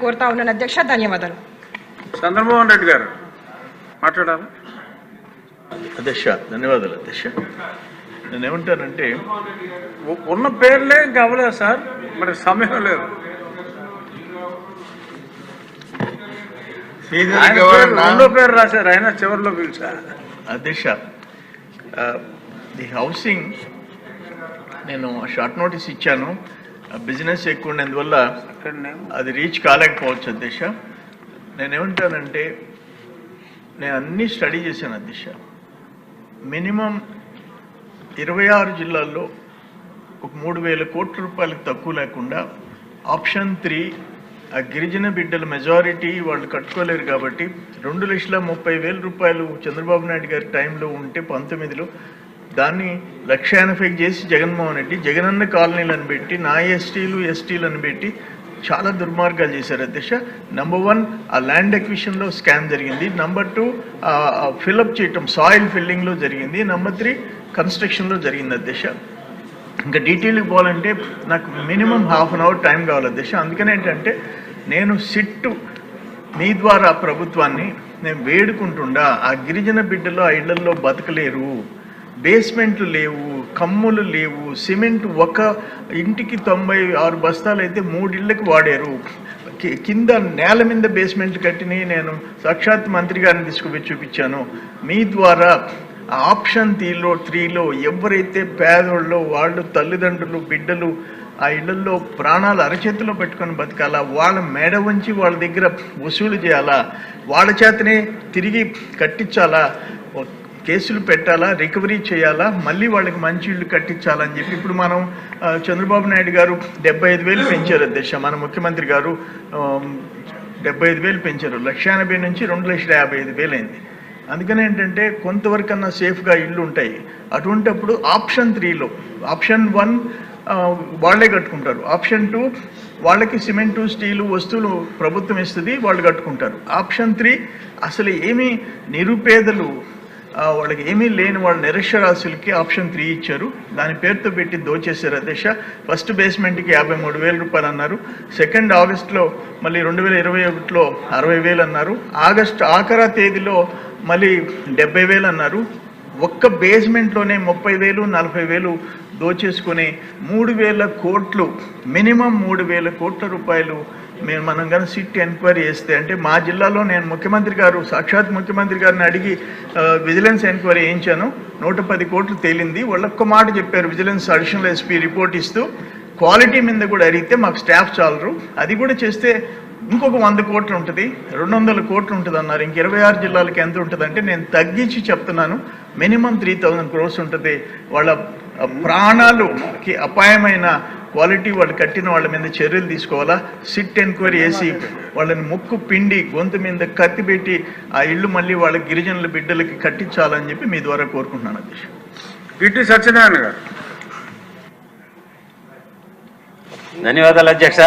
కోరుతా ఉన్నాను అధ్యక్ష. ధన్యవాదాలు. చంద్రమోహన్ రెడ్డి గారు మాట్లాడాలి. అధ్యక్ష ధన్యవాదాలు. అధ్యక్ష నేనేమంటానంటే ఉన్న పేర్లే ఇంకా అవ్వలేదు సార్, మరి సమయం లేదు. రెండో పేరు రాశారు, ఆయన చివరిలో పిలిచా. అధ్యక్ష ది హౌసింగ్ నేను షార్ట్ నోటీస్ ఇచ్చాను, బిజినెస్ ఎక్కువ ఉండేందువల్ల అది రీచ్ కాలేకపోవచ్చు అధ్యక్ష. నేనేమంటానంటే నేను అన్నీ స్టడీ చేశాను అధ్యక్ష. మినిమం 26 జిల్లాల్లో ఒక 3,000 కోట్ల రూపాయలకు తక్కువ లేకుండా ఆప్షన్ 3 ఆ గిరిజన బిడ్డల మెజారిటీ వాళ్ళు కట్టుకోలేరు కాబట్టి 2,30,000 రూపాయలు చంద్రబాబు నాయుడు గారి టైంలో ఉంటే 19లో దాన్ని 1,80,000 చేసి జగన్మోహన్ రెడ్డి జగనన్న కాలనీలను పెట్టి నా ఎస్టీలను పెట్టి చాలా దుర్మార్గాలు చేశారు అధ్యక్ష. నెంబర్ 1 ఆ ల్యాండ్ ఎక్విషన్లో స్కామ్ జరిగింది. నెంబర్ 2 ఫిల్అప్ చేయటం సాయిల్ ఫిల్లింగ్లో జరిగింది. నెంబర్ 3 కన్స్ట్రక్షన్లో జరిగింది అధ్యక్ష. ఇంకా డీటెయిల్కి పోవాలంటే నాకు మినిమం ½ అన్ అవర్ టైం కావాలి అధ్యక్ష. అందుకని ఏంటంటే నేను సిట్టు మీ ద్వారా ప్రభుత్వాన్ని నేను వేడుకుంటుండా ఆ గిరిజన బిడ్డలు ఆ ఇళ్లలో బతకలేరు, బేస్మెంట్లు లేవు, కమ్ములు లేవు, సిమెంట్ ఒక ఇంటికి 96 బస్తాలు అయితే 3 ఇళ్ళకి వాడారు, కింద నేల మీద బేస్మెంట్లు కట్టిని నేను సాక్షాత్ మంత్రి గారిని తీసుకుపోయి చూపించాను. మీ ద్వారా ఆప్షన్ 3లో ఎవరైతే పేదోళ్ళో వాళ్ళు తల్లిదండ్రులు బిడ్డలు ఆ ఇళ్లలో ప్రాణాలు అరచేతిలో పెట్టుకొని బతకాలా, వాళ్ళ మెడ వంచి వాళ్ళ దగ్గర వసూలు చేయాలా, వాళ్ళ చేతనే తిరిగి కట్టించాలా, కేసులు పెట్టాలా, రికవరీ చేయాలా, మళ్ళీ వాళ్ళకి మంచి ఇళ్ళు కట్టించాలని చెప్పి ఇప్పుడు మనం చంద్రబాబు నాయుడు గారు 75,000 పెంచారు అధ్యక్ష. మన ముఖ్యమంత్రి గారు 75,000 పెంచారు. 1,80,000 నుంచి 2,55,000 అయింది. అందుకని ఏంటంటే కొంతవరకన్నా సేఫ్గా ఇళ్ళు ఉంటాయి. అటువంటిప్పుడు ఆప్షన్ 3లో ఆప్షన్ 1 వాళ్ళే కట్టుకుంటారు, ఆప్షన్ 2 వాళ్ళకి సిమెంటు స్టీలు వస్తువులు ప్రభుత్వం ఇస్తుంది, వాళ్ళు కట్టుకుంటారు. ఆప్షన్ 3 అసలు ఏమీ నిరుపేదలు వాళ్ళకి ఏమీ లేని వాళ్ళ నిరక్షరాస్యులకి ఆప్షన్ 3 ఇచ్చారు. దాని పేరుతో పెట్టి దోచేశారు అధ్యక్ష. ఫస్ట్ బేస్మెంట్కి 53,000 రూపాయలు అన్నారు. సెకండ్ ఆగస్టులో మళ్ళీ 2021లో 60,000 అన్నారు. ఆగస్టు ఆఖరా తేదీలో మళ్ళీ 70,000 అన్నారు. ఒక్క బేస్మెంట్లోనే 30,000 40,000 దోచేసుకుని 3,000 కోట్లు మినిమం 3,000 కోట్ల రూపాయలు మనం కానీ సిట్ ఎంక్వైరీ చేస్తే అంటే మా జిల్లాలో నేను ముఖ్యమంత్రి గారు సాక్షాత్ ముఖ్యమంత్రి గారిని అడిగి విజిలెన్స్ ఎంక్వైరీ చేయించాను. 110 కోట్లు తేలింది. వాళ్ళొక్క మాట చెప్పారు, విజిలెన్స్ అడిషనల్ ఎస్పీ రిపోర్ట్ ఇస్తూ క్వాలిటీ మీద కూడా అడిగితే మాకు స్టాఫ్ చాలరు, అది కూడా చేస్తే ఇంకొక 100 కోట్లు ఉంటుంది, 200 కోట్లు ఉంటుంది అన్నారు. ఇంక 26 జిల్లాలకి ఎంత ఉంటుంది అంటే నేను తగ్గించి చెప్తున్నాను, మినిమం 3,000 crores ఉంటుంది. వాళ్ళ ప్రాణాలుకి అపాయమైన క్వాలిటీ వాళ్ళు కట్టిన వాళ్ళ మీద చర్యలు తీసుకోవాలా, సిట్ ఎంక్వైరీ చేసి వాళ్ళని ముక్కు పిండి గొంతు మీద కత్తి పెట్టి ఆ ఇళ్ళు మళ్ళీ వాళ్ళ గిరిజనుల బిడ్డలకి కట్టించాలని చెప్పి మీ ద్వారా కోరుకుంటున్నాను అధ్యక్ష. పిటి సత్యనారాయణ గారు. ధన్యవాదాలు అధ్యక్ష.